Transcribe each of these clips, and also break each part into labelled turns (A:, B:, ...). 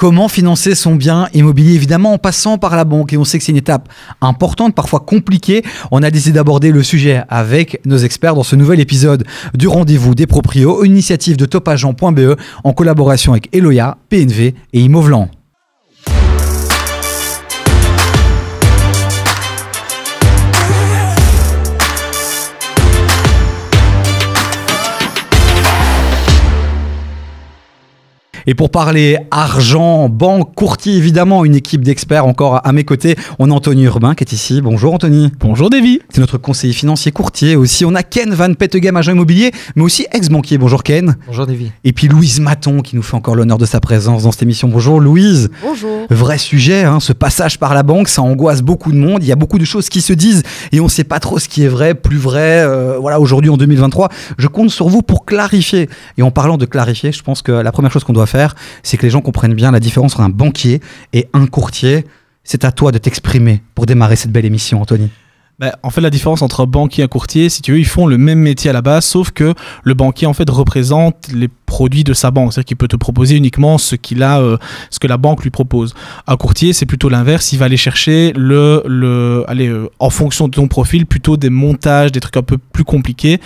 A: Comment financer son bien immobilier? Évidemment, en passant par la banque. Et on sait que c'est une étape importante, parfois compliquée. On a décidé d'aborder le sujet avec nos experts dans ce nouvel épisode du Rendez-vous des Proprios, une initiative de topagent.be en collaboration avec Eloya, PNV et Immoveland. Et pour parler argent, banque, courtier, évidemment, une équipe d'experts encore à mes côtés. On a Anthony Urbain qui est ici. Bonjour Anthony.
B: Bonjour Davy.
A: C'est notre conseiller financier courtier aussi. On a Ken Van Petegem, agent immobilier, mais aussi ex-banquier. Bonjour Ken.
C: Bonjour Davy.
A: Et puis Louise Maton qui nous fait encore l'honneur de sa présence dans cette émission. Bonjour Louise.
D: Bonjour.
A: Vrai sujet, ce passage par la banque, ça angoisse beaucoup de monde. Il y a beaucoup de choses qui se disent et on ne sait pas trop ce qui est vrai, plus vrai. Voilà, aujourd'hui en 2023, je compte sur vous pour clarifier. Et en parlant de clarifier, je pense que la première chose qu'on doit faire, c'est que les gens comprennent bien la différence entre un banquier et un courtier. C'est à toi de t'exprimer pour démarrer cette belle émission, Anthony.
B: En fait, la différence entre un banquier et un courtier, si tu veux, ils font le même métier à la base, sauf que le banquier, en fait, représente les produits de sa banque. C'est-à-dire qu'il peut te proposer uniquement ce que la banque lui propose. Un courtier, c'est plutôt l'inverse. Il va aller chercher en fonction de ton profil, plutôt des montages, des trucs un peu plus compliqués.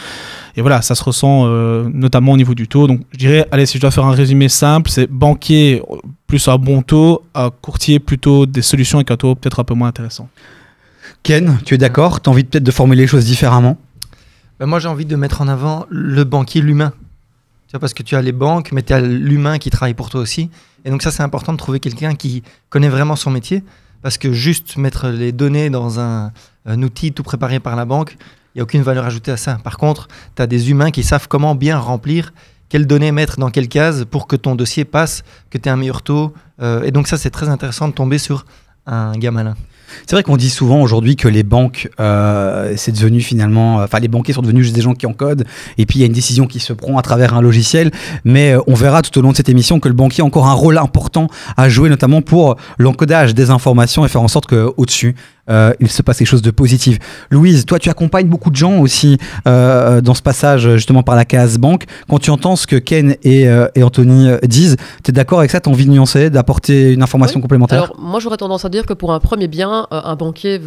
B: Et voilà, ça se ressent notamment au niveau du taux. Donc, je dirais, allez, si je dois faire un résumé simple, c'est banquier plus un bon taux, un courtier plutôt des solutions avec un taux peut-être un peu moins intéressant.
A: Ken, tu es d'accord? Tu as envie peut-être de formuler les choses différemment?
C: Moi, j'ai envie de mettre en avant le banquier, l'humain. Tu vois, parce que tu as les banques, mais tu as l'humain qui travaille pour toi aussi. Et donc ça, c'est important de trouver quelqu'un qui connaît vraiment son métier. Parce que juste mettre les données dans un outil tout préparé par la banque, il n'y a aucune valeur ajoutée à ça. Par contre, tu as des humains qui savent comment bien remplir, quelles données mettre dans quelle case pour que ton dossier passe, que tu aies un meilleur taux. Et donc ça, c'est très intéressant de tomber sur un gars malin.
A: C'est vrai qu'on dit souvent aujourd'hui que les banques, c'est devenu finalement... les banquiers sont devenus juste des gens qui encodent et puis il y a une décision qui se prend à travers un logiciel. Mais on verra tout au long de cette émission que le banquier a encore un rôle important à jouer, notamment pour l'encodage des informations et faire en sorte qu'au-dessus, il se passe quelque chose de positif. Louise, toi tu accompagnes beaucoup de gens aussi dans ce passage justement par la case banque. Quand tu entends ce que Ken et Anthony disent, tu es d'accord avec ça? Tu as envie de nuancer, d'apporter une information complémentaire?
D: Alors moi j'aurais tendance à dire que pour un premier bien, un banquier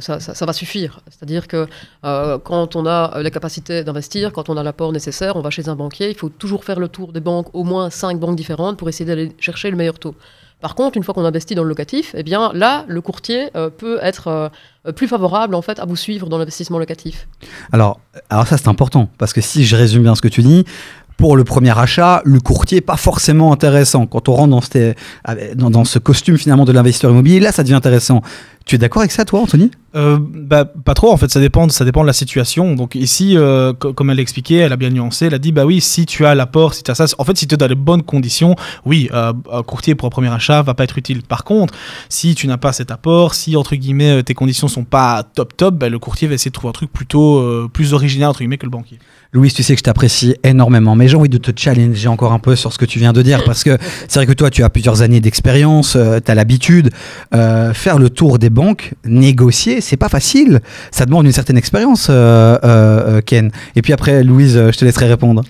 D: ça va suffire. C'est-à-dire que quand on a la capacité d'investir, quand on a l'apport nécessaire, on va chez un banquier. Il faut toujours faire le tour des banques, au moins 5 banques différentes pour essayer d'aller chercher le meilleur taux. Par contre, une fois qu'on investit dans le locatif, eh bien là, le courtier peut être plus favorable en fait à vous suivre dans l'investissement locatif.
A: Alors ça c'est important, parce que si je résume bien ce que tu dis, pour le premier achat, le courtier n'est pas forcément intéressant. Quand on rentre dans ce costume finalement de l'investisseur immobilier, là ça devient intéressant. Tu es d'accord avec ça, toi, Anthony?
B: Pas trop, en fait, ça dépend de la situation. Donc ici, comme elle l'expliquait, elle a bien nuancé, elle a dit, bah oui, si tu as l'apport, si tu as ça, en fait, si tu es dans les bonnes conditions, oui, un courtier pour un premier achat va pas être utile. Par contre, si tu n'as pas cet apport, si, entre guillemets, tes conditions sont pas top, le courtier va essayer de trouver un truc plutôt plus original, entre guillemets, que le banquier.
A: Louise, tu sais que je t'apprécie énormément, mais j'ai envie de te challenger encore un peu sur ce que tu viens de dire, parce que c'est vrai que toi, tu as plusieurs années d'expérience, tu as l'habitude. Faire le tour des banques, négocier, c'est pas facile. Ça demande une certaine expérience, Ken. Et puis après, Louise, je te laisserai répondre.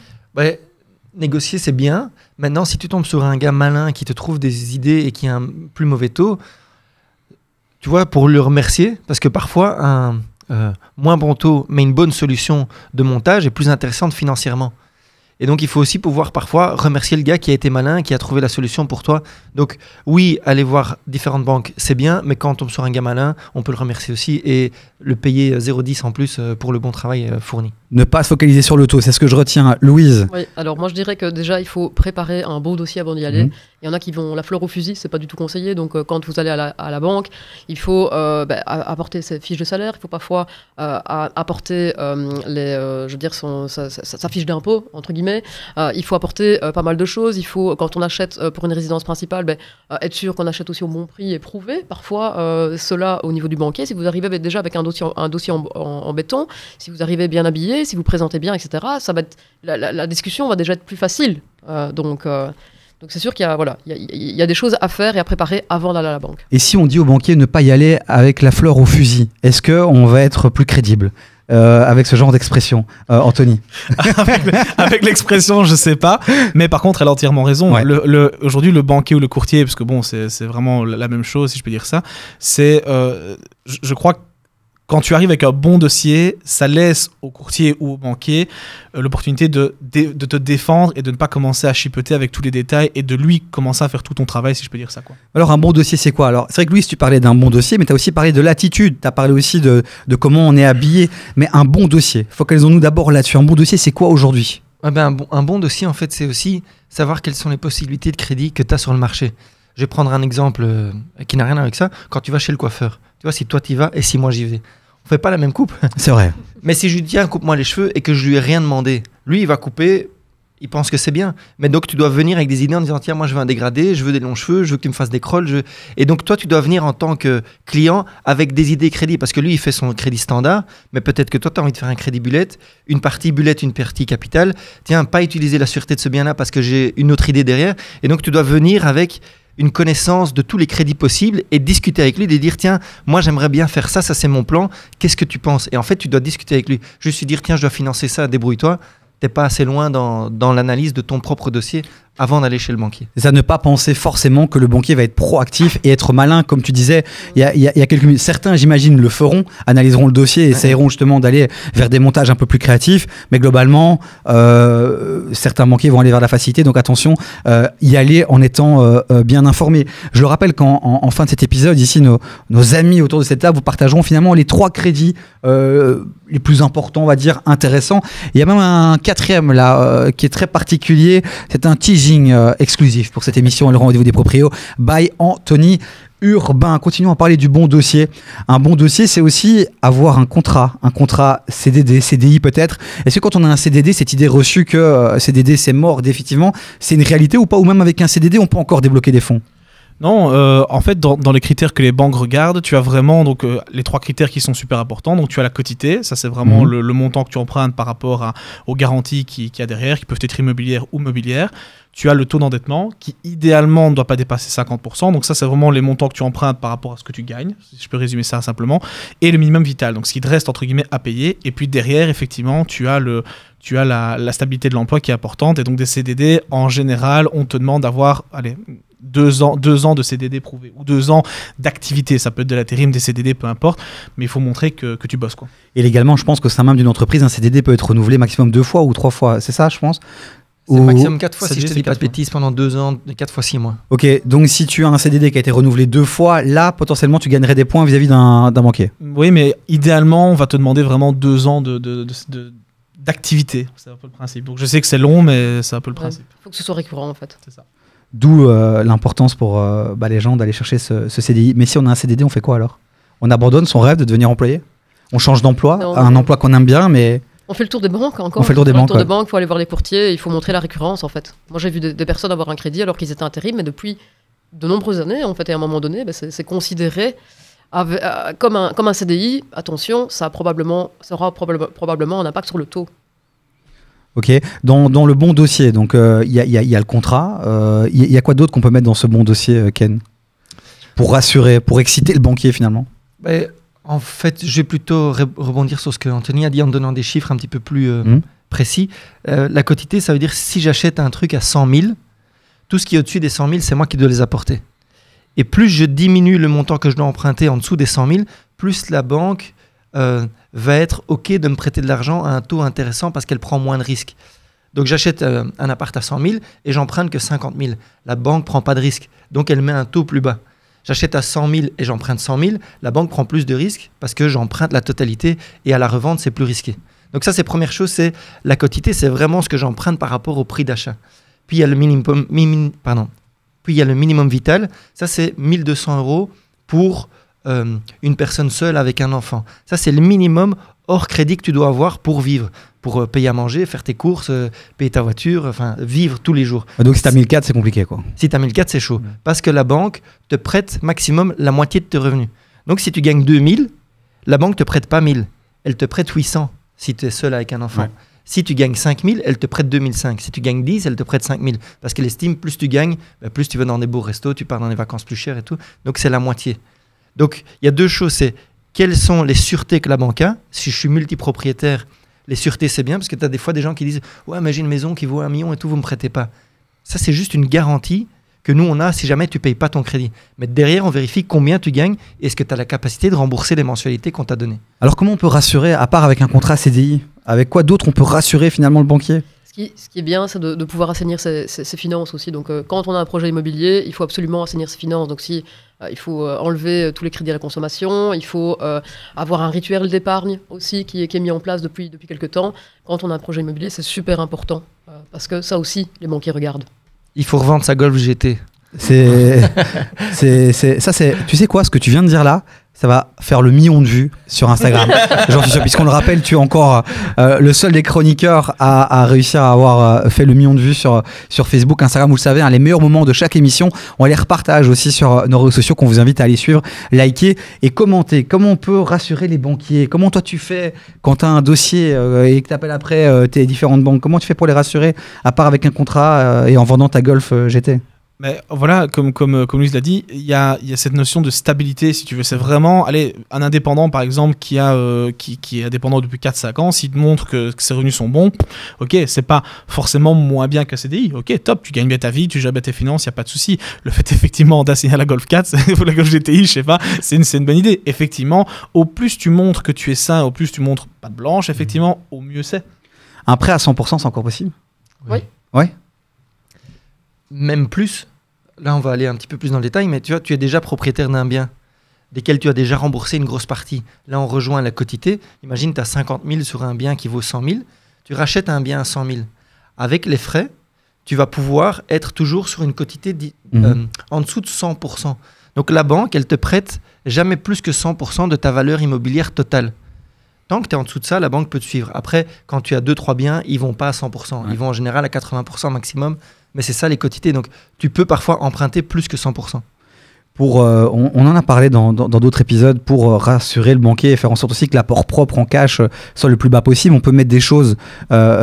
C: Négocier, c'est bien. Maintenant, si tu tombes sur un gars malin qui te trouve des idées et qui a un plus mauvais taux, tu vois, pour le remercier, parce que parfois, un moins bon taux, mais une bonne solution de montage est plus intéressante financièrement. Et donc, il faut aussi pouvoir parfois remercier le gars qui a été malin, qui a trouvé la solution pour toi. Donc, oui, aller voir différentes banques, c'est bien, mais quand on tombe sur un gars malin, on peut le remercier aussi et le payer 0,10 en plus pour le bon travail fourni.
A: Ne pas se focaliser sur le taux, c'est ce que je retiens. Louise?
D: Oui, alors moi je dirais que déjà il faut préparer un beau dossier avant d'y aller. Il y en a qui vont la fleur au fusil, c'est pas du tout conseillé. Donc quand vous allez à la banque, il faut apporter ses fiches de salaire, il faut parfois apporter sa fiche d'impôt, entre guillemets. Il faut apporter pas mal de choses. Il faut, quand on achète pour une résidence principale, être sûr qu'on achète aussi au bon prix et prouver. Parfois, cela au niveau du banquier, si vous arrivez déjà avec un dossier en béton, si vous arrivez bien habillé, si vous présentez bien, etc., ça va être, la discussion va déjà être plus facile. Donc c'est sûr qu'il y a des choses à faire et à préparer avant d'aller à la banque.
A: Et si on dit au banquier de ne pas y aller avec la fleur au fusil, est-ce qu'on va être plus crédible? avec ce genre d'expression, Anthony?
B: Avec l'expression, je sais pas. Mais par contre, elle a entièrement raison.
A: Ouais.
B: Aujourd'hui, le banquier ou le courtier, parce que bon, c'est vraiment la même chose, si je peux dire ça, c'est, je crois que quand tu arrives avec un bon dossier, ça laisse au courtier ou au banquier l'opportunité de te défendre et de ne pas commencer à chipoter avec tous les détails et de lui commencer à faire tout ton travail, si je peux dire ça, quoi.
A: Alors, un bon dossier, c'est quoi? Alors, c'est vrai que Louise, tu parlais d'un bon dossier, mais tu as aussi parlé de l'attitude, tu as parlé aussi de comment on est habillé. Mais un bon dossier, focalisons-nous d'abord là-dessus. Un bon dossier, c'est quoi aujourd'hui?
C: Un bon dossier, en fait, c'est aussi savoir quelles sont les possibilités de crédit que tu as sur le marché. Je vais prendre un exemple qui n'a rien avec ça. Quand tu vas chez le coiffeur, tu vois, si toi tu y vas et si moi j'y vais, on fait pas la même coupe.
A: C'est vrai.
C: Mais si je lui dis, tiens, coupe-moi les cheveux et que je lui ai rien demandé, lui, il va couper, il pense que c'est bien. Mais donc, tu dois venir avec des idées en disant, tiens, moi, je veux un dégradé, je veux des longs cheveux, je veux que tu me fasses des crolls. Et donc, toi, tu dois venir en tant que client avec des idées crédit. Parce que lui, il fait son crédit standard, mais peut-être que toi, tu as envie de faire un crédit bullette, une partie capitale. Tiens, pas utiliser la sûreté de ce bien-là parce que j'ai une autre idée derrière. Et donc, tu dois venir avec une connaissance de tous les crédits possibles et discuter avec lui, de dire tiens, moi j'aimerais bien faire ça, ça c'est mon plan, qu'est-ce que tu penses? Et en fait, tu dois discuter avec lui. Juste lui dire tiens, je dois financer ça, débrouille-toi. T'es pas assez loin dans l'analyse de ton propre dossier avant d'aller chez le banquier.
A: C'est ça, ne pas penser forcément que le banquier va être proactif et être malin, comme tu disais, il y a quelques minutes. Certains, j'imagine, le feront, analyseront le dossier et essayeront justement d'aller vers des montages un peu plus créatifs, mais globalement, certains banquiers vont aller vers la facilité, donc attention, y aller en étant bien informé. Je le rappelle qu'en fin de cet épisode, ici, nos amis autour de cette table vous partageront finalement les 3 crédits les plus importants, on va dire, intéressants. Il y a même un 4e là, qui est très particulier, c'est un teasing exclusif pour cette émission, le rendez-vous des proprios by Anthony Urbain. Continuons à parler du bon dossier. Un bon dossier, c'est aussi avoir un contrat CDD, CDI peut-être. Est-ce que quand on a un CDD, cette idée reçue que CDD c'est mort définitivement, c'est une réalité ou pas? Ou même avec un CDD, on peut encore débloquer des fonds?
B: Non, en fait, dans les critères que les banques regardent, tu as vraiment donc, les 3 critères qui sont super importants. Donc, tu as la quotité, ça c'est vraiment le montant que tu empruntes par rapport aux garanties qu'il y a derrière, qui peuvent être immobilières ou mobilières. Tu as le taux d'endettement qui idéalement ne doit pas dépasser 50%. Donc ça, c'est vraiment les montants que tu empruntes par rapport à ce que tu gagnes, si je peux résumer ça simplement. Et le minimum vital, donc ce qui te reste entre guillemets à payer. Et puis derrière, effectivement, tu as la stabilité de l'emploi qui est importante. Et donc des CDD, en général, on te demande d'avoir 2 ans de CDD prouvé ou 2 ans d'activité. Ça peut être de l'intérim, des CDD, peu importe. Mais il faut montrer que tu bosses, quoi.
A: Et légalement, je pense qu'au sein même d'une entreprise, un CDD peut être renouvelé maximum 2 fois ou 3 fois. C'est ça, je pense?
C: C'est maximum 4 fois, si je te dis pas de bêtises, pendant 2 ans, 4 fois 6 mois.
A: Ok, donc si tu as un CDD qui a été renouvelé 2 fois, là, potentiellement, tu gagnerais des points vis-à-vis d'un banquier.
B: Oui, mais idéalement, on va te demander vraiment 2 ans d'activité. C'est un peu le principe. Donc je sais que c'est long, mais c'est un peu le principe.
D: Il faut que ce soit récurrent, en fait.
B: C'est ça.
A: D'où l'importance pour les gens d'aller chercher ce CDI. Mais si on a un CDD, on fait quoi alors? On abandonne son rêve de devenir employé? On change d'emploi, un emploi qu'on aime bien, mais...
D: On fait le tour des banques encore.
A: On fait le tour des banques.
D: Il faut aller voir les courtiers, il faut montrer la récurrence en fait. Moi j'ai vu des personnes avoir un crédit alors qu'ils étaient intérim, mais depuis de nombreuses années en fait, et à un moment donné, c'est considéré comme un CDI. Attention, ça aura probablement un impact sur le taux.
A: Ok, dans le bon dossier, donc il y a le contrat, il y a quoi d'autre qu'on peut mettre dans ce bon dossier, Ken? Pour rassurer, pour exciter le banquier finalement?
C: En fait, je vais plutôt rebondir sur ce que Anthony a dit en donnant des chiffres un petit peu plus précis. La quotité, ça veut dire si j'achète un truc à 100 000, tout ce qui est au-dessus des 100 000, c'est moi qui dois les apporter. Et plus je diminue le montant que je dois emprunter en dessous des 100 000, plus la banque va être OK de me prêter de l'argent à un taux intéressant parce qu'elle prend moins de risques. Donc j'achète un appart à 100 000 et j'emprunte que 50 000. La banque ne prend pas de risque, donc elle met un taux plus bas. J'achète à 100 000 et j'emprunte 100 000, la banque prend plus de risques parce que j'emprunte la totalité et à la revente, c'est plus risqué. Donc ça, c'est la première chose, c'est la quotité, c'est vraiment ce que j'emprunte par rapport au prix d'achat. Puis il y a le minimum vital, ça c'est 1 200 € pour une personne seule avec un enfant. Ça, c'est le minimum hors crédit que tu dois avoir pour vivre, pour payer à manger, faire tes courses, payer ta voiture, enfin vivre tous les jours.
A: Donc si tu as 1004, c'est compliqué quoi.
C: Si tu as 1004, c'est chaud. Parce que la banque te prête maximum la moitié de tes revenus. Donc si tu gagnes 2000, la banque te prête pas 1000. Elle te prête 800 si tu es seul avec un enfant. Ouais. Si tu gagnes 5000, elle te prête 2005. Si tu gagnes 10, elle te prête 5000. Parce qu'elle estime plus tu gagnes, plus tu vas dans des beaux restos, tu pars dans des vacances plus chères et tout. Donc c'est la moitié. Donc il y a 2 choses, c'est quelles sont les sûretés que la banque a. Si je suis multipropriétaire, les sûretés, c'est bien, parce que tu as des fois des gens qui disent « Ouais, mais j'ai une maison qui vaut 1 million et tout, vous ne me prêtez pas. » Ça, c'est juste une garantie que nous, on a si jamais tu ne payes pas ton crédit. Mais derrière, on vérifie combien tu gagnes et est-ce que tu as la capacité de rembourser les mensualités qu'on t'a données.
A: Alors comment on peut rassurer, à part avec un contrat CDI, avec quoi d'autre on peut rassurer finalement le banquier?
D: Ce qui est bien, c'est de pouvoir assainir ses finances aussi. Donc, quand on a un projet immobilier, il faut absolument assainir ses finances. Donc, il faut enlever tous les crédits à la consommation, il faut avoir un rituel d'épargne aussi qui est mis en place depuis quelques temps. Quand on a un projet immobilier, c'est super important parce que ça aussi, les banquiers regardent.
C: Il faut revendre sa Golf GT.
A: Tu sais quoi, ce que tu viens de dire là, ça va faire le million de vues sur Instagram. J'en suis sûr, puisqu'on le rappelle, tu es encore le seul des chroniqueurs à réussir à avoir fait le million de vues sur Facebook, Instagram. Vous le savez, hein, les meilleurs moments de chaque émission, on les repartage aussi sur nos réseaux sociaux qu'on vous invite à aller suivre, liker et commenter. Comment on peut rassurer les banquiers? Comment toi tu fais quand tu as un dossier et que tu appelles après tes différentes banques? Comment tu fais pour les rassurer, à part avec un contrat et en vendant ta Golf GT?
B: Mais voilà, comme Louise l'a dit, il y a cette notion de stabilité, si tu veux. C'est vraiment, allez, un indépendant, par exemple, qui est indépendant depuis 4-5 ans, s'il te montre que ses revenus sont bons, ok, c'est pas forcément moins bien qu'un CDI, ok, top, tu gagnes bien ta vie, tu gères bien tes finances, il n'y a pas de souci. Le fait, effectivement, d'assigner à la Golf 4, ou la Golf GTI, je sais pas, c'est une bonne idée. Effectivement, au plus tu montres que tu es sain, au plus tu montres pas de blanche, effectivement, au mieux c'est.
A: Un prêt à 100%, c'est encore possible?
D: Oui.
A: Ouais.
C: Même plus, là on va aller un petit peu plus dans le détail, mais tu vois, tu es déjà propriétaire d'un bien, desquels tu as déjà remboursé une grosse partie. Là on rejoint la quotité, imagine tu as 50 000 sur un bien qui vaut 100 000, tu rachètes un bien à 100 000. Avec les frais, tu vas pouvoir être toujours sur une quotité en dessous de 100%. Donc la banque, elle te prête jamais plus que 100% de ta valeur immobilière totale. Tant que tu es en dessous de ça, la banque peut te suivre. Après, quand tu as 2-3 biens, ils vont pas à 100%. Ouais. Ils vont en général à 80% maximum. Mais c'est ça les quotités. Donc, tu peux parfois emprunter plus que 100%.
A: On en a parlé dans d'autres épisodes pour rassurer le banquier et faire en sorte aussi que l'apport propre en cash soit le plus bas possible. On peut mettre des choses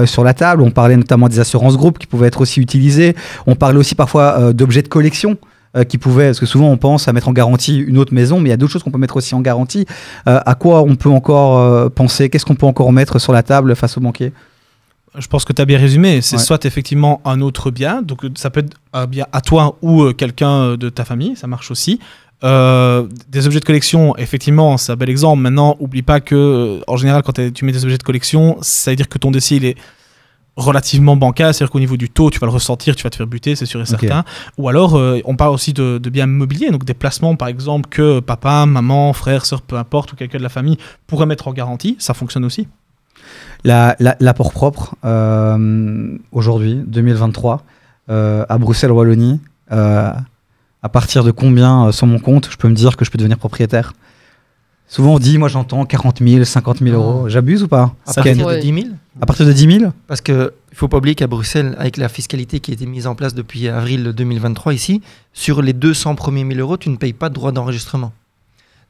A: sur la table. On parlait notamment des assurances groupes qui pouvaient être aussi utilisées. On parlait aussi parfois d'objets de collection. Qui pouvaient, parce que souvent on pense à mettre en garantie une autre maison, mais il y a d'autres choses qu'on peut mettre aussi en garantie. À quoi on peut encore penser? Qu'est-ce qu'on peut encore mettre sur la table face au banquier?
B: Je pense que tu as bien résumé. C'est soit effectivement un autre bien, donc ça peut être un bien à toi ou quelqu'un de ta famille, ça marche aussi. Des objets de collection, effectivement, c'est un bel exemple. Maintenant, oublie pas que, en général, quand tu mets des objets de collection, ça veut dire que ton dossier il est relativement bancal, c'est-à-dire qu'au niveau du taux, tu vas le ressentir, tu vas te faire buter, c'est sûr et certain. Ou alors, on parle aussi de biens mobiliers, donc des placements, par exemple, que papa, maman, frère, sœur, peu importe, ou quelqu'un de la famille pourrait mettre en garantie, ça fonctionne aussi.
A: L'apport propre, aujourd'hui, 2023, à Bruxelles-Wallonie, à partir de combien sur mon compte, je peux me dire que je peux devenir propriétaire? Souvent on dit, moi j'entends 40 000, 50 000 euros. J'abuse ou pas?
C: À partir de 10 000?
A: À partir de 10 000?
C: Parce qu'il ne faut pas oublier qu'à Bruxelles, avec la fiscalité qui a été mise en place depuis avril 2023 ici, sur les 200 premiers 1 000 euros, tu ne payes pas de droit d'enregistrement.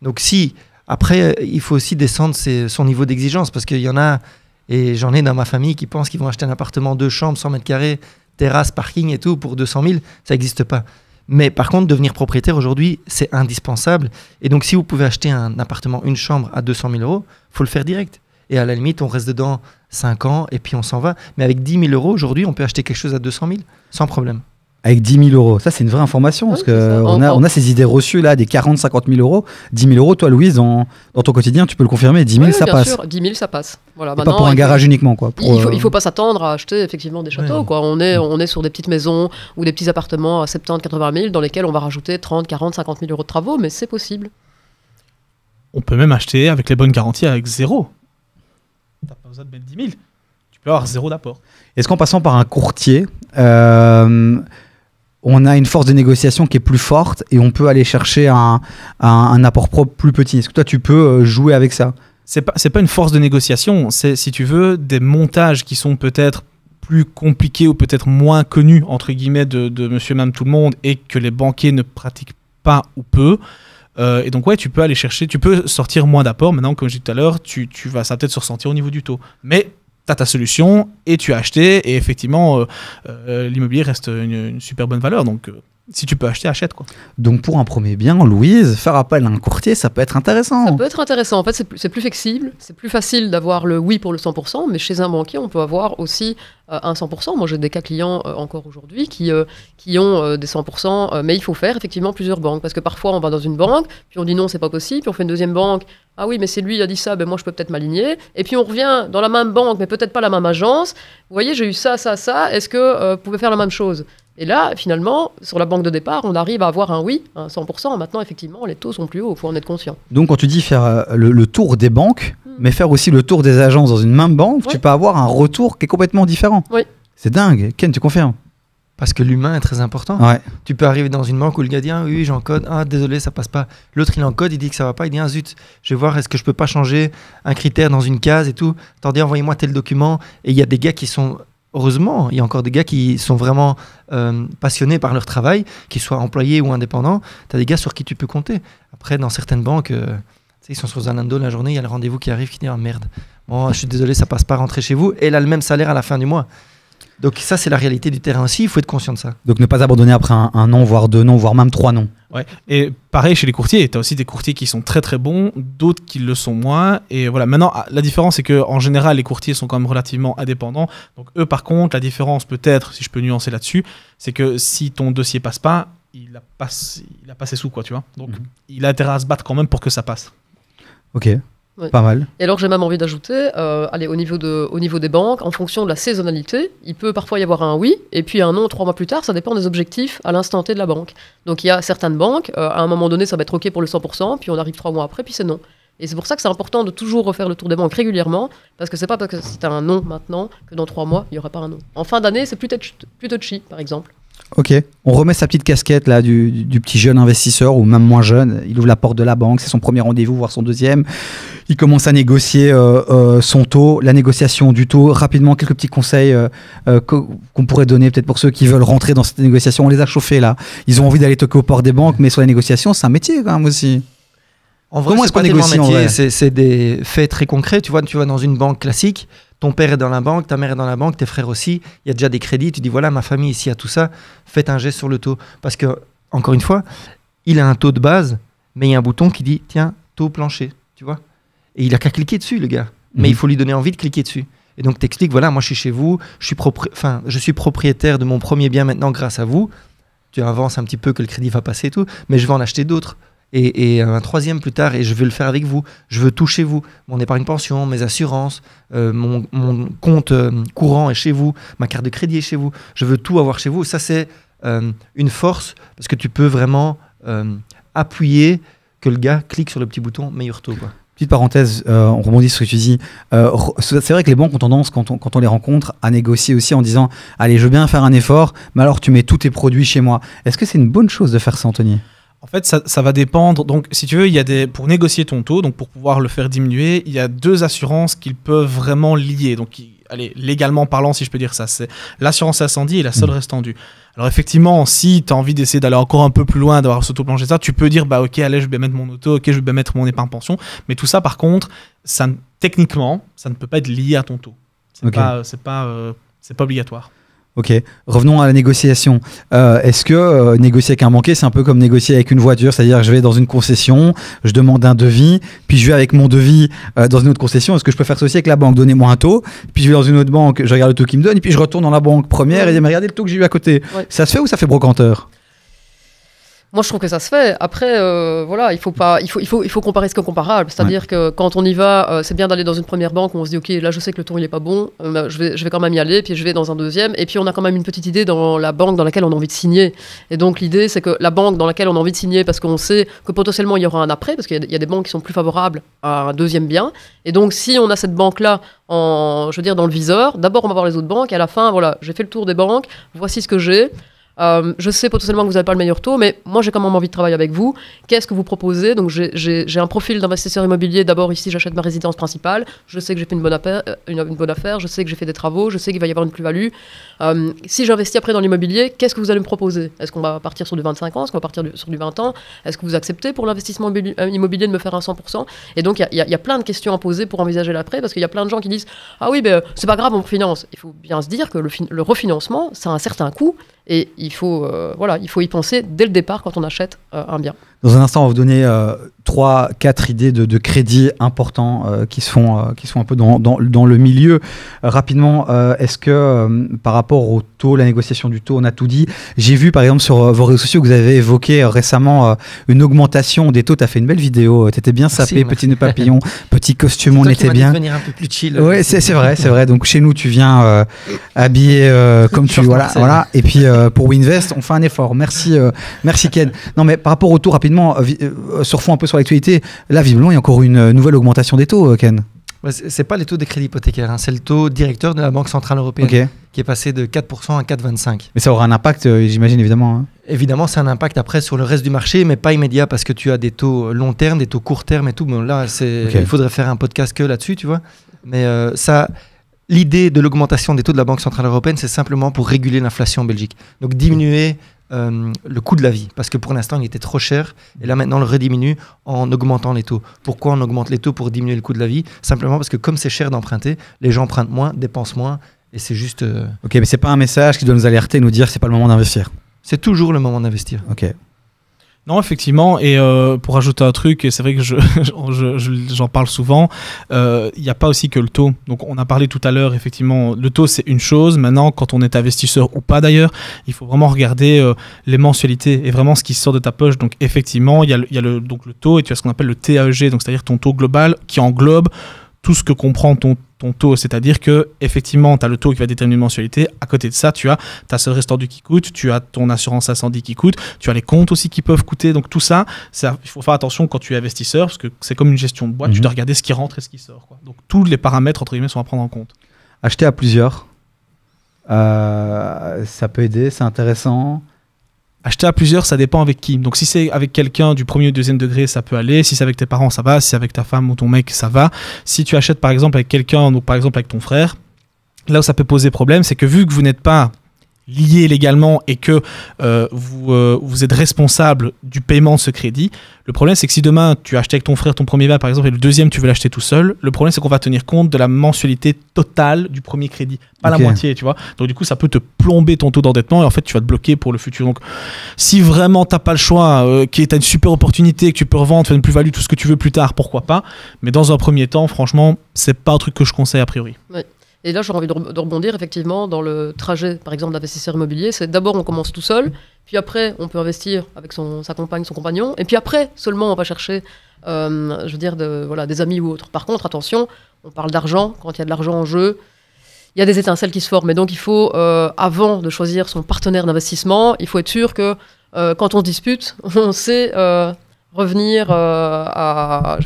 C: Donc si, après, il faut aussi descendre son niveau d'exigence, parce qu'il y en a, et j'en ai dans ma famille, qui pensent qu'ils vont acheter un appartement 2 chambres, 100 mètres carrés, terrasse, parking et tout, pour 200 000, ça n'existe pas. Mais par contre, devenir propriétaire aujourd'hui, c'est indispensable. Et donc, si vous pouvez acheter un appartement, une chambre à 200 000 euros, il faut le faire direct. Et à la limite, on reste dedans 5 ans et puis on s'en va. Mais avec 10 000 euros, aujourd'hui, on peut acheter quelque chose à 200 000 sans problème.
A: Avec 10 000 euros, ça c'est une vraie information, parce qu'on a ces idées reçues là, des 40, 50 000 euros. 10 000 euros, toi Louise, dans ton quotidien, tu peux le confirmer, 10 000 ça passe. Bien
D: sûr, 10 000 ça passe. Voilà,
A: pas pour un garage uniquement, quoi.
D: Il faut pas s'attendre à acheter effectivement des châteaux, quoi. On est sur des petites maisons ou des petits appartements à 70, 80 000 dans lesquels on va rajouter 30, 40, 50 000 euros de travaux, mais c'est possible.
B: On peut même acheter avec les bonnes garanties avec 0. T'as pas besoin de mettre 10 000. Tu peux avoir 0 d'apport.
A: Est-ce qu'en passant par un courtier, on a une force de négociation qui est plus forte et on peut aller chercher un apport propre plus petit? Est-ce que toi, tu peux jouer avec ça?
B: C'est pas une force de négociation, c'est, si tu veux, des montages qui sont peut-être plus compliqués ou peut-être moins connus, entre guillemets, de monsieur et madame tout le monde et que les banquiers ne pratiquent pas ou peu. Et donc, ouais, tu peux aller chercher, tu peux sortir moins d'apport. Maintenant, comme je disais tout à l'heure, ça va peut-être se ressentir au niveau du taux. Mais tu as ta solution et tu as acheté et effectivement l'immobilier reste une super bonne valeur, donc Si tu peux acheter, achète quoi.
A: Donc pour un premier bien, Louise, faire appel à un courtier, ça peut être intéressant.
D: Ça peut être intéressant. En fait, c'est plus flexible, c'est plus facile d'avoir le oui pour le 100%, mais chez un banquier, on peut avoir aussi un 100%. Moi, j'ai des cas clients encore aujourd'hui qui ont des 100%, mais il faut faire effectivement plusieurs banques. Parce que parfois, on va dans une banque, puis on dit non, c'est pas possible, puis on fait une deuxième banque. Ah oui, mais c'est lui qui a dit ça, ben moi, je peux peut-être m'aligner. Et puis on revient dans la même banque, mais peut-être pas la même agence. Vous voyez, j'ai eu ça, ça, ça. Est-ce que vous pouvez faire la même chose ? Et là, finalement, sur la banque de départ, on arrive à avoir un oui, un 100%. Maintenant, effectivement, les taux sont plus hauts, il faut en être conscient.
A: Donc quand tu dis faire le tour des banques, mais faire aussi le tour des agences dans une même banque,
D: Oui.
A: tu peux avoir un retour qui est complètement différent.
D: Oui.
A: C'est dingue. Ken, tu confirmes?
C: Parce que l'humain est très important.
A: Ouais.
C: Tu peux arriver dans une banque où le gars dit ah, oui, j'encode, ah désolé, ça passe pas. L'autre il encode, il dit que ça va pas, il dit ah zut, je vais voir est-ce que je peux pas changer un critère dans une case et tout. Attendez, envoyez-moi tel document. Et il y a des gars qui sont, heureusement, il y a encore des gars qui sont vraiment passionnés par leur travail, qu'ils soient employés ou indépendants. Tu as des gars sur qui tu peux compter. Après, dans certaines banques, tu sais, ils sont sur Zalando la journée, il y a le rendez-vous qui arrive qui dit ah merde, bon, je suis désolé, ça passe pas, rentrer chez vous. Et elle a le même salaire à la fin du mois. Donc ça, c'est la réalité du terrain aussi, il faut être conscient de ça.
A: Donc ne pas abandonner après un non, voire 2 non, voire même 3 non.
B: Ouais. Et pareil chez les courtiers, tu as aussi des courtiers qui sont très très bons, d'autres qui le sont moins. Et voilà, maintenant, la différence, c'est qu'en général, les courtiers sont quand même relativement indépendants. Donc eux, par contre, la différence peut-être, si je peux nuancer là-dessus, c'est que si ton dossier passe pas, il a pas ses sous, quoi, tu vois. Donc il a intérêt à se battre quand même pour que ça passe.
A: Ok,
D: Ouais.
A: pas mal.
D: Et alors, j'ai même envie d'ajouter, au niveau des banques, en fonction de la saisonnalité, il peut parfois y avoir un oui, et puis un non 3 mois plus tard, ça dépend des objectifs à l'instant T de la banque. Donc, il y a certaines banques, à un moment donné, ça va être OK pour le 100%, puis on arrive 3 mois après, puis c'est non. Et c'est pour ça que c'est important de toujours refaire le tour des banques régulièrement, parce que c'est pas parce que c'est un non maintenant que dans 3 mois, il n'y aura pas un non. En fin d'année, c'est plus touchy, par exemple.
A: Ok, on remet sa petite casquette là du petit jeune investisseur ou même moins jeune. Il ouvre la porte de la banque, c'est son premier rendez-vous, voire son deuxième. Il commence à négocier son taux, la négociation du taux. Rapidement, quelques petits conseils qu'on pourrait donner peut-être pour ceux qui veulent rentrer dans cette négociation. On les a chauffés là. Ils ont envie d'aller toquer aux portes des banques, mais sur la négociation, c'est un métier quand même aussi.
C: En vrai,
A: Comment
C: c'est
A: est-ce qu'on
C: pas tellement
A: négocie en
C: métier,
A: vrai
C: c'est des faits très concrets. Tu vas dans une banque classique, ton père est dans la banque, ta mère est dans la banque, tes frères aussi. Il y a déjà des crédits. Tu dis voilà, ma famille ici a tout ça. Faites un geste sur le taux. Parce que, encore une fois, il a un taux de base, mais il y a un bouton qui dit tiens, taux plancher. Tu vois ? Et il a qu'à cliquer dessus, le gars. Mais il faut lui donner envie de cliquer dessus. Et donc, t'expliques voilà, moi je suis chez vous, je suis propriétaire de mon premier bien maintenant grâce à vous. Tu avances un petit peu que le crédit va passer et tout, mais je vais en acheter d'autres. Et un troisième plus tard, et je veux le faire avec vous. Je veux tout chez vous. Mon épargne pension, mes assurances, mon compte courant est chez vous, ma carte de crédit est chez vous. Je veux tout avoir chez vous. Ça, c'est une force, parce que tu peux vraiment appuyer que le gars clique sur le petit bouton meilleur taux, quoi.
A: Petite parenthèse, on rebondit sur ce que tu dis. C'est vrai que les banques ont tendance, quand on les rencontre, à négocier aussi en disant « Allez, je veux bien faire un effort, mais alors tu mets tous tes produits chez moi. » Est-ce que c'est une bonne chose de faire ça, Anthony ?
B: En fait, ça va dépendre. Donc, si tu veux, il y a pour négocier ton taux, donc pour pouvoir le faire diminuer, il y a 2 assurances qu'ils peuvent vraiment lier. Donc, allez, légalement parlant, si je peux dire ça, c'est l'assurance incendie et la solde restendue. Alors, effectivement, si tu as envie d'essayer d'aller encore un peu plus loin, d'avoir ce taux plancher, ça, tu peux dire, bah, ok, allez, je vais mettre mon auto, ok, je vais mettre mon épargne pension. Mais tout ça, par contre, techniquement, ça ne peut pas être lié à ton taux. C'est pas obligatoire.
A: Ok, revenons à la négociation. Est-ce que négocier avec un banquier, c'est un peu comme négocier avec une voiture, c'est-à-dire que je vais dans une concession, je demande un devis, puis je vais avec mon devis dans une autre concession. Est-ce que je peux faire ça aussi avec la banque ? Donnez-moi un taux, puis je vais dans une autre banque, je regarde le taux qu'ils me donnent, et puis je retourne dans la banque première et je dis, mais regardez le taux que j'ai eu à côté.
D: Ouais.
A: Ça se fait ou ça fait brocanteur ?
D: Moi, je trouve que ça se fait. Après, voilà, il faut comparer ce qui est comparable. C'est-à-dire que quand on y va, c'est bien d'aller dans une première banque où on se dit, OK, là, je sais que le taux, il n'est pas bon, je vais quand même y aller, puis je vais dans un deuxième. Et puis, on a quand même une petite idée dans la banque dans laquelle on a envie de signer. Et donc, l'idée, c'est que la banque dans laquelle on a envie de signer, parce qu'on sait que potentiellement, il y aura un après, parce qu'il y a des banques qui sont plus favorables à un deuxième bien. Et donc, si on a cette banque-là, dans le viseur, d'abord, on va voir les autres banques. Et à la fin, voilà, j'ai fait le tour des banques, voici ce que j'ai. Je sais potentiellement que vous n'avez pas le meilleur taux, mais moi j'ai quand même envie de travailler avec vous. Qu'est-ce que vous proposez ? Donc j'ai un profil d'investisseur immobilier. D'abord ici j'achète ma résidence principale. Je sais que j'ai fait une bonne affaire. Je sais que j'ai fait des travaux. Je sais qu'il va y avoir une plus-value. Si j'investis après dans l'immobilier, qu'est-ce que vous allez me proposer ? Est-ce qu'on va partir sur du 25 ans ? Est-ce qu'on va partir sur du 20 ans ? Est-ce que vous acceptez pour l'investissement immobilier de me faire un 100% ? Et donc il y a plein de questions à poser pour envisager l'après, parce qu'il y a plein de gens qui disent « Ah oui, c'est pas grave, on finance ». Il faut bien se dire que le refinancement, ça a un certain coût. Et il faut y penser dès le départ quand on achète un bien.
A: Dans un instant, on va vous donner 3-4 idées de crédits importants qui sont un peu dans le milieu. Rapidement, est-ce que par rapport au taux, la négociation du taux, on a tout dit. J'ai vu par exemple sur vos réseaux sociaux que vous avez évoqué récemment une augmentation des taux. Tu as fait une belle vidéo, tu étais bien sapé, petit nœud papillon, petit costume, on était bien.
C: Devenir un peu plus chill.
A: Oui, c'est vrai. Donc chez nous, tu viens habillé comme tu... Voilà. Et puis pour Winvest, on fait un effort. Merci Ken. Non mais par rapport au taux, rapidement, surfons un peu sur l'actualité. Là, visiblement, il y a encore une nouvelle augmentation des taux, Ken.
C: C'est pas les taux des crédits hypothécaires, c'est le taux directeur de la Banque Centrale Européenne qui est passé de 4% à 4,25%.
A: Mais ça aura un impact, j'imagine, évidemment. Hein.
C: Évidemment, c'est un impact après sur le reste du marché, mais pas immédiat parce que tu as des taux long terme, des taux court terme et tout. Bon, là, il faudrait faire un podcast que là-dessus, tu vois. Mais l'idée de l'augmentation des taux de la Banque Centrale Européenne, c'est simplement pour réguler l'inflation en Belgique. Donc diminuer le coût de la vie, parce que pour l'instant il était trop cher, et là maintenant on le rediminue en augmentant les taux. Pourquoi on augmente les taux pour diminuer le coût de la vie? Simplement parce que comme c'est cher d'emprunter, les gens empruntent moins, dépensent moins, et c'est juste...
A: Ok, mais c'est pas un message qui doit nous alerter, nous dire que c'est pas le moment d'investir.
C: C'est toujours le moment d'investir.
A: Ok.
B: Non, effectivement, et pour ajouter un truc, et c'est vrai que j'en parle souvent, il n'y a pas aussi que le taux. Donc on a parlé tout à l'heure, effectivement, le taux c'est une chose. Maintenant, quand on est investisseur ou pas d'ailleurs, il faut vraiment regarder les mensualités et vraiment ce qui sort de ta poche. Donc effectivement, il y a le taux et tu as ce qu'on appelle le TAEG, donc c'est-à-dire ton taux global qui englobe tout ce que comprend ton taux, c'est-à-dire que effectivement tu as le taux qui va déterminer une mensualité. À côté de ça, tu as ta seule restaurant qui coûte, tu as ton assurance incendie qui coûte, tu as les comptes aussi qui peuvent coûter. Donc tout ça, il faut faire attention quand tu es investisseur parce que c'est comme une gestion de boîte, tu dois regarder ce qui rentre et ce qui sort, quoi. Donc tous les paramètres entre guillemets sont à prendre en compte.
A: Acheter à plusieurs, ça peut aider, c'est intéressant.
B: Acheter à plusieurs, ça dépend avec qui. Donc si c'est avec quelqu'un du premier ou deuxième degré, ça peut aller. Si c'est avec tes parents, ça va. Si c'est avec ta femme ou ton mec, ça va. Si tu achètes par exemple avec quelqu'un, donc par exemple avec ton frère, là où ça peut poser problème, c'est que vu que vous n'êtes pas liés légalement et que vous êtes responsable du paiement de ce crédit, le problème c'est que si demain tu as acheté avec ton frère ton premier bien par exemple et le deuxième tu veux l'acheter tout seul, le problème c'est qu'on va tenir compte de la mensualité totale du premier crédit, pas la moitié, tu vois. Donc du coup ça peut te plomber ton taux d'endettement et en fait tu vas te bloquer pour le futur. Donc si vraiment t'as pas le choix, que t'as une super opportunité, que tu peux revendre, faire une plus-value, tout ce que tu veux plus tard, pourquoi pas, mais dans un premier temps franchement c'est pas un truc que je conseille a priori.
D: Oui. Et là, j'aurais envie de rebondir effectivement dans le trajet, par exemple, d'investisseur immobilier. C'est d'abord, on commence tout seul, puis après, on peut investir avec sa compagne, son compagnon, et puis après, seulement, on va chercher, des amis ou autres. Par contre, attention, on parle d'argent. Quand il y a de l'argent en jeu, il y a des étincelles qui se forment. Et donc, il faut, avant de choisir son partenaire d'investissement, il faut être sûr que quand on se dispute, on sait revenir à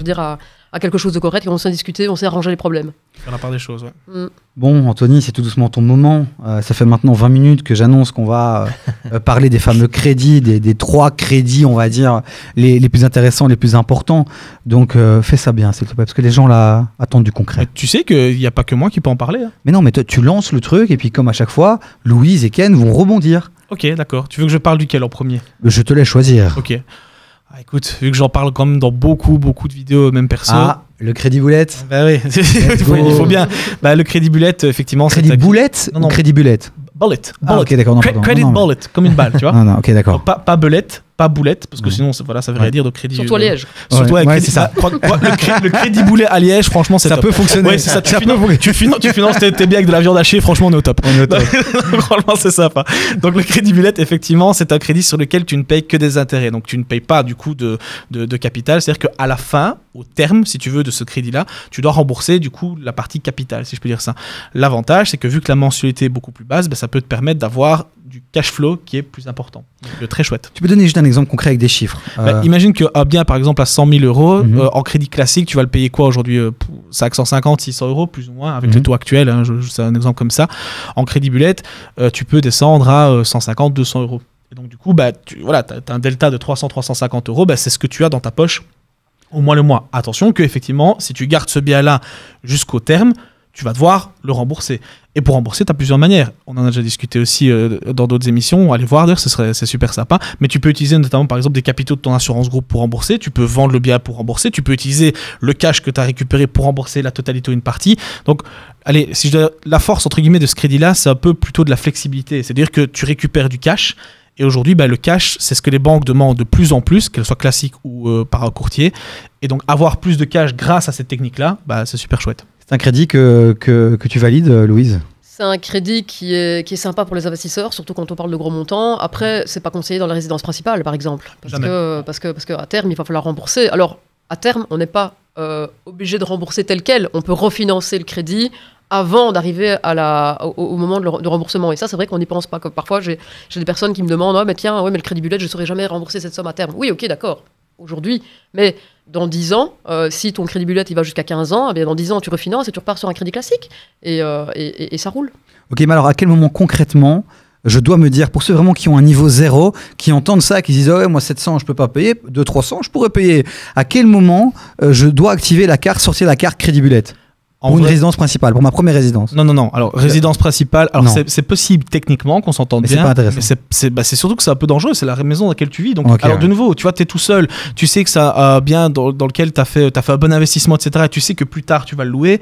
D: quelque chose de correct, et on sait discuter, on sait arranger les problèmes.
B: Faire la part des choses, ouais.
A: Bon, Anthony, c'est tout doucement ton moment. Ça fait maintenant 20 minutes que j'annonce qu'on va parler des fameux crédits, des 3 crédits, on va dire, les plus intéressants, les plus importants. Donc, fais ça bien, s'il te plaît, parce que les gens, là, attendent du concret.
B: Mais tu sais qu'il n'y a pas que moi qui peux en parler. Hein.
A: Mais non, mais toi, tu lances le truc, et puis comme à chaque fois, Louise et Ken vont rebondir.
B: Ok, d'accord. Tu veux que je parle duquel en premier ?
A: Je te laisse choisir.
B: Ok. Écoute, vu que j'en parle quand même dans beaucoup de vidéos, même perso.
A: Ah, le crédit boulette.
B: Bah oui, il faut bien. Bah, le crédit boulette, effectivement.
A: Crédit boulette ou crédit bulette?
B: Bullet.
A: Ah, ok, d'accord.
B: Credit bullet, comme une balle, tu vois.
A: Non, ok, d'accord.
B: Pas belette, pas boulette, parce que sinon, ça veut rien dire de crédit.
D: Surtout à Liège.
B: Surtout
A: ouais, c'est ça.
B: Le crédit boulet à Liège, franchement, c'est
A: ça
B: top.
A: peut fonctionner.
B: Ouais, c'est ça. Tu finances tes biens avec de la viande hachée, franchement, on est au top. Franchement, c'est sympa. Donc, le crédit bullet, effectivement, c'est un crédit sur lequel tu ne payes que des intérêts. Donc, tu ne payes pas, du coup, de capital. C'est-à-dire qu'à la fin, au terme, si tu veux, de ce crédit-là, tu dois rembourser, du coup, la partie capitale, si je peux dire ça. L'avantage, c'est que vu que la mensualité est beaucoup plus basse, ça peut te permettre d'avoir du cash flow qui est plus important. Donc, très chouette.
A: Tu peux donner juste un exemple concret avec des chiffres.
B: Imagine qu'un bien, par exemple, à 100 000 euros, en crédit classique, tu vas le payer quoi aujourd'hui 550, 600 euros, plus ou moins, avec les taux actuels. Hein, c'est un exemple comme ça. En crédit bullet, tu peux descendre à 150, 200 euros. Et donc, du coup, tu as un delta de 300, 350 euros. C'est ce que tu as dans ta poche au moins le mois. Attention que, effectivement, si tu gardes ce bien-là jusqu'au terme, tu vas devoir le rembourser. Et pour rembourser, tu as plusieurs manières. On en a déjà discuté aussi dans d'autres émissions. Allez voir, d'ailleurs, c'est super sympa. Mais tu peux utiliser notamment, par exemple, des capitaux de ton assurance groupe pour rembourser. Tu peux vendre le bien pour rembourser. Tu peux utiliser le cash que tu as récupéré pour rembourser la totalité ou une partie. Donc, allez, si je dois, la force, entre guillemets, de ce crédit-là, c'est un peu plutôt de la flexibilité. C'est-à-dire que tu récupères du cash. Et aujourd'hui, le cash, c'est ce que les banques demandent de plus en plus, qu'elles soient classiques ou par un courtier. Et donc, avoir plus de cash grâce à cette technique-là, c'est super chouette.
A: C'est un crédit que tu valides, Louise?
D: C'est un crédit qui est sympa pour les investisseurs, surtout quand on parle de gros montants. Après, c'est pas conseillé dans la résidence principale, par exemple. Parce que à terme, il va falloir rembourser. Alors, à terme, on n'est pas obligé de rembourser tel quel. On peut refinancer le crédit avant d'arriver au moment de remboursement. Et ça, c'est vrai qu'on n'y pense pas. Parfois, j'ai des personnes qui me demandent « mais le crédit bullet, je ne saurais jamais rembourser cette somme à terme. » Oui, ok, d'accord, aujourd'hui. Mais dans 10 ans, si ton crédit bullet il va jusqu'à 15 ans, eh bien, dans 10 ans, tu refinances et tu repars sur un crédit classique. Et ça roule.
A: Ok, mais alors à quel moment concrètement je dois me dire, pour ceux vraiment qui ont un niveau 0, qui entendent ça, qui disent « ouais, moi 700, je peux pas payer, 200-300, je pourrais payer », à quel moment je dois activer la carte, sortir la carte crédit bullet ? Pour une résidence principale, pour ma première résidence.
B: Non. Alors, résidence principale, alors c'est possible techniquement qu'on s'entende bien.
A: Mais c'est pas intéressant.
B: Mais c'est surtout que c'est un peu dangereux, c'est la maison dans laquelle tu vis. Donc,
A: okay,
B: alors de nouveau, tu vois, tu es tout seul, tu sais que ça bien dans lequel tu as fait un bon investissement, etc. Et tu sais que plus tard, tu vas le louer.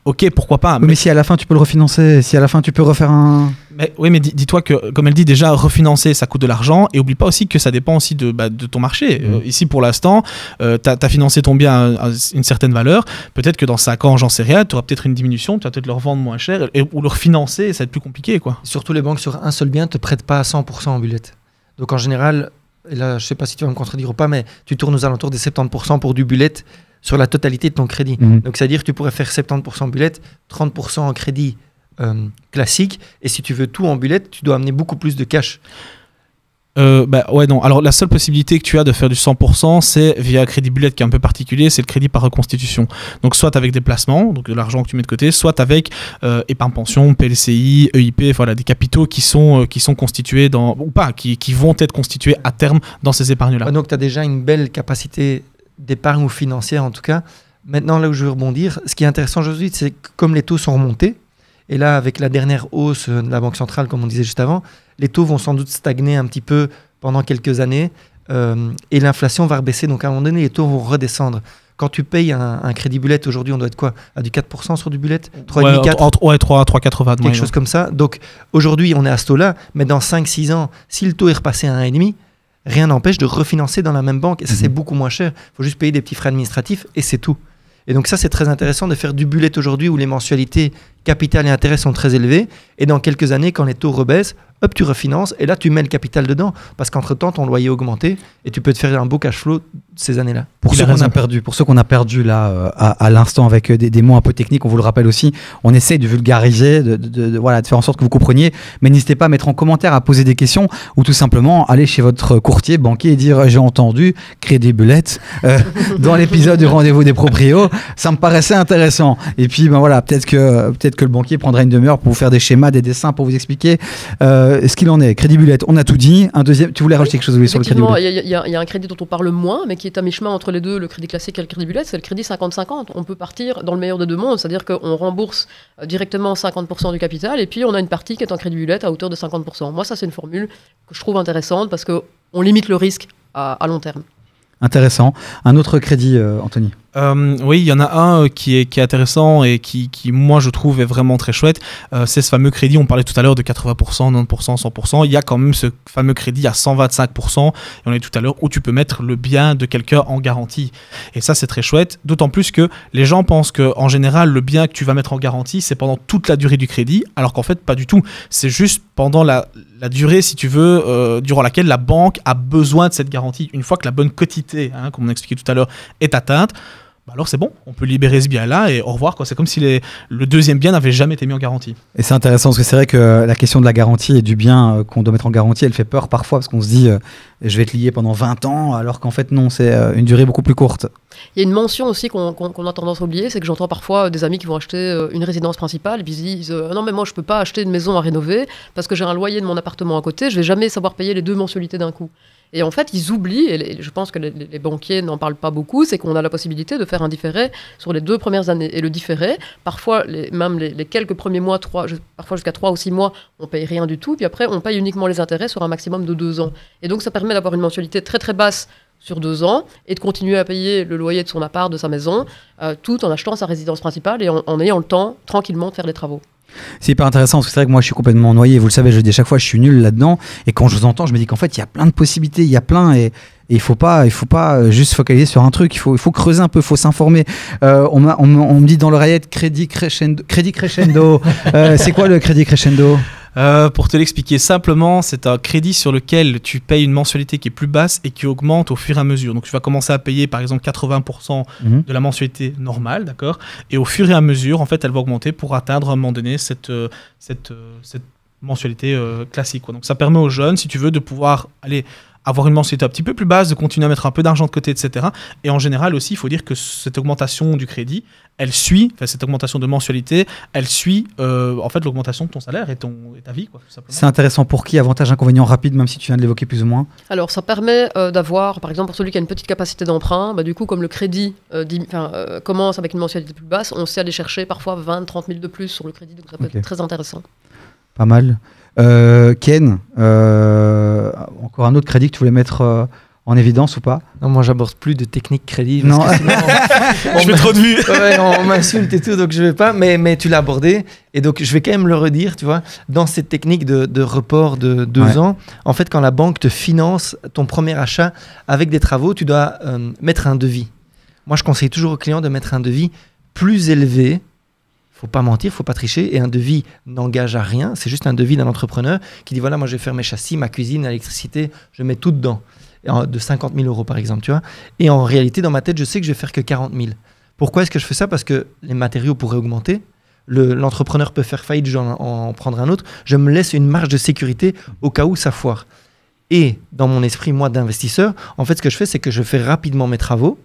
B: Ok, pourquoi pas.
A: Mais si à la fin, tu peux le refinancer, si à la fin, tu peux refaire un...
B: Mais dis-toi que, comme elle dit, déjà, refinancer, ça coûte de l'argent. Et oublie pas aussi que ça dépend aussi de ton marché. Ici, pour l'instant, tu as financé ton bien à une certaine valeur. Peut-être que dans 5 ans, j'en sais rien, tu auras peut-être une diminution, tu vas peut-être le revendre moins cher ou le refinancer, ça va être plus compliqué, quoi.
C: Surtout les banques sur un seul bien te prêtent pas à 100% en bullet. Donc en général, et là je sais pas si tu vas me contredire ou pas, mais tu tournes aux alentours des 70% pour du bullet sur la totalité de ton crédit. Donc c'est-à-dire que tu pourrais faire 70% bullet, 30% en crédit classique, et si tu veux tout en bullet, tu dois amener beaucoup plus de cash.
B: Ouais, non. Alors, la seule possibilité que tu as de faire du 100%, c'est via un crédit bullet qui est un peu particulier, c'est le crédit par reconstitution. Donc, soit avec des placements, donc de l'argent que tu mets de côté, soit avec épargne pension, PLCI, EIP, voilà, des capitaux qui sont constitués qui vont être constitués à terme dans ces épargnes-là.
C: Donc, tu as déjà une belle capacité d'épargne ou financière, en tout cas. Maintenant, là où je veux rebondir, ce qui est intéressant aujourd'hui, c'est que comme les taux sont remontés, et là, avec la dernière hausse de la Banque centrale, comme on disait juste avant, les taux vont sans doute stagner un petit peu pendant quelques années et l'inflation va rebaisser. Donc, à un moment donné, les taux vont redescendre. Quand tu payes un crédit bullet, aujourd'hui, on doit être quoi? À du 4% sur du bullet? 3,5, 4?
B: Ouais, 3,80.
C: Quelque chose comme ça. Donc, aujourd'hui, on est à ce taux-là, mais dans 5-6 ans, si le taux est repassé à 1,5, rien n'empêche de refinancer dans la même banque. Et ça, c'est beaucoup moins cher. Il faut juste payer des petits frais administratifs et c'est tout. Et donc ça, c'est très intéressant de faire du bullet aujourd'hui où les mensualités capital et intérêt sont très élevées. Et dans quelques années, quand les taux rebaissent, hop, tu refinances et là, tu mets le capital dedans. Parce qu'entre-temps, ton loyer a augmenté et tu peux te faire un beau cash flow ces années-là.
A: Pour ceux qu'on a perdu là à l'instant avec des mots un peu techniques, on vous le rappelle aussi, on essaye de vulgariser, de faire en sorte que vous compreniez. Mais n'hésitez pas à mettre en commentaire, à poser des questions ou tout simplement aller chez votre courtier, banquier et dire j'ai entendu crédit bullet dans l'épisode du rendez-vous des proprios. Ça me paraissait intéressant. Et puis peut-être que le banquier prendra une demi-heure pour vous faire des schémas, des dessins pour vous expliquer ce qu'il en est. Crédit bullet, on a tout dit. Un deuxième, tu voulais rajouter quelque chose sur le crédit bullet?
D: Il y a un crédit dont on parle moins, mais qui est à mi-chemin entre les deux, le crédit classique et le crédit bullet, c'est le crédit 50-50. On peut partir dans le meilleur des deux mondes, c'est-à-dire qu'on rembourse directement 50% du capital et puis on a une partie qui est en crédit bullet à hauteur de 50%. Moi, ça, c'est une formule que je trouve intéressante parce qu'on limite le risque à long terme.
A: Intéressant. Un autre crédit, Anthony?
B: Oui, il y en a un qui est intéressant et qui, moi, je trouve est vraiment très chouette. C'est ce fameux crédit, on parlait tout à l'heure de 80%, 90%, 100%. Il y a quand même ce fameux crédit à 125%, et on est tout à l'heure, où tu peux mettre le bien de quelqu'un en garantie. Et ça, c'est très chouette, d'autant plus que les gens pensent qu'en général, le bien que tu vas mettre en garantie, c'est pendant toute la durée du crédit, alors qu'en fait, pas du tout. C'est juste pendant la durée, si tu veux, durant laquelle la banque a besoin de cette garantie. Une fois que la bonne quotité, comme on a expliqué tout à l'heure, est atteinte, alors c'est bon, on peut libérer ce bien-là et au revoir, quoi. C'est comme si le deuxième bien n'avait jamais été mis en garantie.
A: Et c'est intéressant parce que c'est vrai que la question de la garantie et du bien qu'on doit mettre en garantie, elle fait peur parfois parce qu'on se dit je vais être lié pendant 20 ans alors qu'en fait non, c'est une durée beaucoup plus courte.
D: Il y a une mention aussi qu'on a tendance à oublier, c'est que j'entends parfois des amis qui vont acheter une résidence principale et puis ils se disent non mais moi je peux pas acheter une maison à rénover parce que j'ai un loyer de mon appartement à côté, je vais jamais savoir payer les 2 mensualités d'un coup. Et en fait, ils oublient, et je pense que les banquiers n'en parlent pas beaucoup, c'est qu'on a la possibilité de faire un différé sur les 2 premières années. Et le différé, parfois, même les quelques premiers mois, parfois jusqu'à 3 ou 6 mois, on paye rien du tout. Puis après, on paye uniquement les intérêts sur un maximum de 2 ans. Et donc, ça permet d'avoir une mensualité très très basse sur 2 ans et de continuer à payer le loyer de son appart, de sa maison, tout en achetant sa résidence principale et en ayant le temps tranquillement de faire les travaux.
A: C'est hyper intéressant parce que c'est vrai que moi je suis complètement noyé, vous le savez, je le dis à chaque fois, je suis nul là-dedans et quand je vous entends, je me dis qu'en fait il y a plein de possibilités, il y a plein et il faut pas juste focaliser sur un truc, il faut creuser un peu, il faut s'informer. On me dit dans l'oreillette crédit crescendo. C'est quoi le crédit crescendo ?
B: Pour te l'expliquer simplement, c'est un crédit sur lequel tu payes une mensualité qui est plus basse et qui augmente au fur et à mesure. Donc tu vas commencer à payer par exemple 80% de la mensualité normale, d'accord ? Et au fur et à mesure, en fait, elle va augmenter pour atteindre à un moment donné cette mensualité classique, quoi. Donc ça permet aux jeunes, si tu veux, de pouvoir aller avoir une mensualité un petit peu plus basse, de continuer à mettre un peu d'argent de côté, etc. Et en général aussi, il faut dire que cette augmentation du crédit, cette augmentation de mensualité, elle suit en fait l'augmentation de ton salaire et ta vie, quoi, tout simplement. C'est
A: intéressant pour qui ? Avantage, inconvénient rapide, même si tu viens de l'évoquer plus ou moins.
D: Alors ça permet d'avoir, par exemple pour celui qui a une petite capacité d'emprunt, du coup comme le crédit commence avec une mensualité plus basse, on sait aller chercher parfois 20-30 000 de plus sur le crédit, donc ça peut être très intéressant.
A: Pas mal. Ken, encore un autre crédit que tu voulais mettre en évidence ou pas ?
C: Non, moi j'aborde plus de technique crédit.
A: Non,
B: je fais trop de vues.
C: Ouais, on m'insulte et tout, donc je vais pas. Mais tu l'as abordé, et donc je vais quand même le redire, tu vois. Dans cette technique de report de 2 ans, en fait, quand la banque te finance ton premier achat avec des travaux, tu dois mettre un devis. Moi, je conseille toujours aux clients de mettre un devis plus élevé. Faut pas mentir, faut pas tricher, et un devis n'engage à rien. C'est juste un devis d'un entrepreneur qui dit voilà, moi je vais faire mes châssis, ma cuisine, l'électricité, je mets tout dedans, de 50 000 € par exemple, tu vois. Et en réalité, dans ma tête, je sais que je vais faire que 40 000. Pourquoi est-ce que je fais ça ? Parce que les matériaux pourraient augmenter, l'entrepreneur peut faire faillite, je dois en prendre un autre. Je me laisse une marge de sécurité au cas où ça foire. Et dans mon esprit, moi d'investisseur, en fait, ce que je fais, c'est que je fais rapidement mes travaux.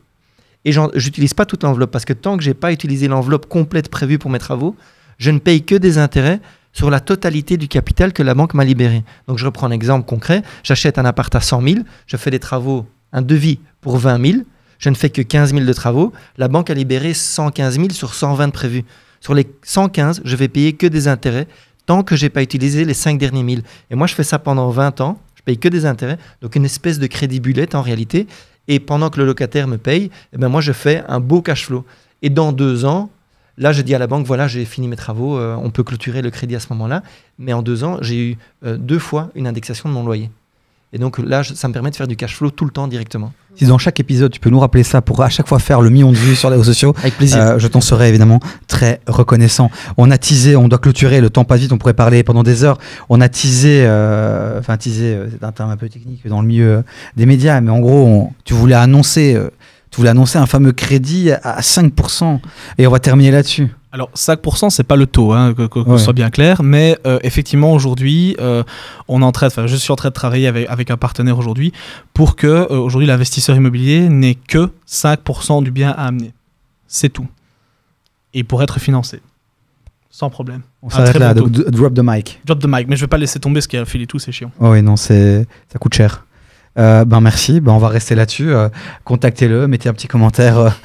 C: Et j'utilise pas toute l'enveloppe parce que tant que j'ai pas utilisé l'enveloppe complète prévue pour mes travaux, je ne paye que des intérêts sur la totalité du capital que la banque m'a libéré. Donc je reprends un exemple concret, j'achète un appart à 100 000, je fais des travaux, un devis pour 20 000, je ne fais que 15 000 de travaux, la banque a libéré 115 000 sur 120 prévus. Sur les 115, je vais payer que des intérêts tant que j'ai pas utilisé les 5 derniers 1000. Et moi je fais ça pendant 20 ans, je paye que des intérêts, donc une espèce de crédit bullet en réalité. Et pendant que le locataire me paye, moi je fais un beau cash flow. Et dans 2 ans, là je dis à la banque, voilà, j'ai fini mes travaux, on peut clôturer le crédit à ce moment-là. Mais en 2 ans, j'ai eu 2 fois une indexation de mon loyer. Et donc là, ça me permet de faire du cash flow tout le temps directement.
A: Si dans chaque épisode, tu peux nous rappeler ça pour à chaque fois faire le million de vues sur les réseaux sociaux,
C: avec plaisir.
A: Je t'en serais évidemment très reconnaissant. On a teasé, on doit clôturer, le temps passe vite, on pourrait parler pendant des heures. On a teasé, c'est un terme un peu technique dans le milieu des médias, mais en gros, tu voulais annoncer un fameux crédit à 5%, et on va terminer là-dessus.
B: Alors 5%, c'est pas le taux, qu'on soit bien clair, mais effectivement aujourd'hui, je suis en train de travailler avec un partenaire aujourd'hui pour que aujourd'hui l'investisseur immobilier n'ait que 5% du bien à amener. C'est tout. Et pour être financé. Sans problème.
A: On s'arrête là, donc drop the mic.
B: Drop the mic, mais je vais pas laisser tomber ce qu'il y a à filer tout, c'est chiant.
A: Oh oui, non, ça coûte cher. Merci, on va rester là-dessus. Contactez-le, mettez un petit commentaire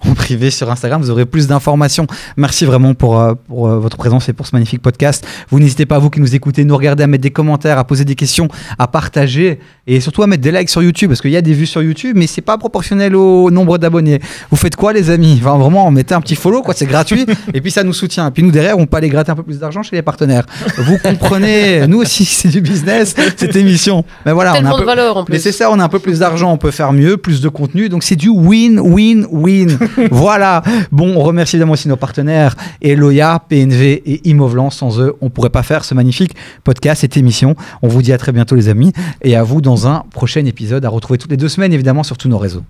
A: en privé sur Instagram, vous aurez plus d'informations. Merci vraiment pour votre présence et pour ce magnifique podcast. Vous n'hésitez pas, vous qui nous écoutez, nous regarder, à mettre des commentaires, à poser des questions, à partager et surtout à mettre des likes sur YouTube, parce qu'il y a des vues sur YouTube, mais c'est pas proportionnel au nombre d'abonnés. Vous faites quoi, les amis ? Enfin, vraiment, mettez un petit follow, c'est gratuit, et puis ça nous soutient. Et puis nous derrière, on peut aller gratter un peu plus d'argent chez les partenaires. Vous comprenez, nous aussi c'est du business cette émission. Mais voilà, on a un peu...
D: En plus.
A: Mais c'est ça, on a un peu plus d'argent, on peut faire mieux, plus de contenu, donc c'est du win-win-win. Voilà. Bon, on remercie évidemment aussi nos partenaires, Eloya, PNV et Immovlan. Sans eux, on pourrait pas faire ce magnifique podcast, cette émission. On vous dit à très bientôt les amis, et à vous dans un prochain épisode, à retrouver toutes les 2 semaines évidemment sur tous nos réseaux.